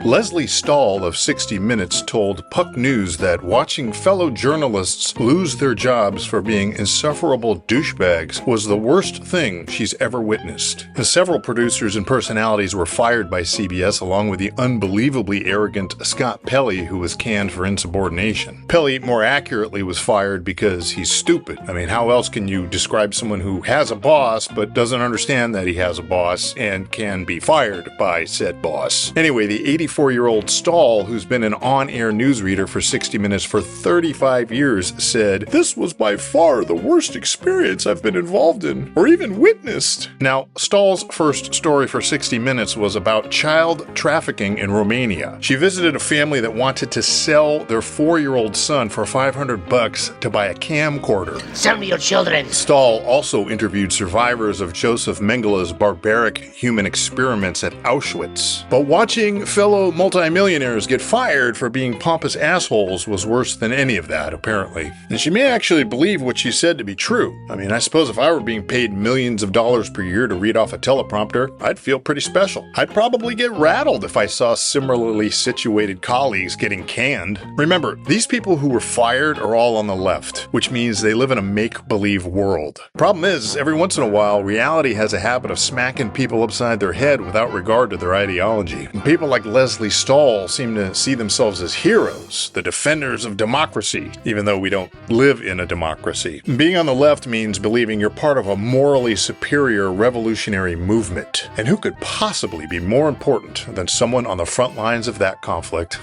Leslie Stahl of 60 Minutes told Puck News that watching fellow journalists lose their jobs for being insufferable douchebags was the worst thing she's ever witnessed. Several producers and personalities were fired by CBS, along with the unbelievably arrogant Scott Pelley, who was canned for insubordination. Pelley, more accurately, was fired because he's stupid. I mean, how else can you describe someone who has a boss but doesn't understand that he has a boss and can be fired by said boss? Anyway, the 84-year-old Stahl, who's been an on-air newsreader for 60 Minutes for 35 years, said, "This was by far the worst experience I've been involved in, or even witnessed." Now, Stahl's first story for 60 Minutes was about child trafficking in Romania. She visited a family that wanted to sell their 4-year-old son for $500 to buy a camcorder. Sell me your children. Stahl also interviewed survivors of Joseph Mengele's barbaric human experiments at Auschwitz. But watching fellow multimillionaires get fired for being pompous assholes was worse than any of that, apparently. And she may actually believe what she said to be true. I mean, I suppose if I were being paid millions of dollars per year to read off a teleprompter, I'd feel pretty special. I'd probably get rattled if I saw similarly situated colleagues getting canned. Remember, these people who were fired are all on the left, which means they live in a make-believe world. Problem is, every once in a while, reality has a habit of smacking people upside their head without regard to their ideology. And people like Leslie Stahl seem to see themselves as heroes, the defenders of democracy, even though we don't live in a democracy. Being on the left means believing you're part of a morally superior revolutionary movement. And who could possibly be more important than someone on the front lines of that conflict?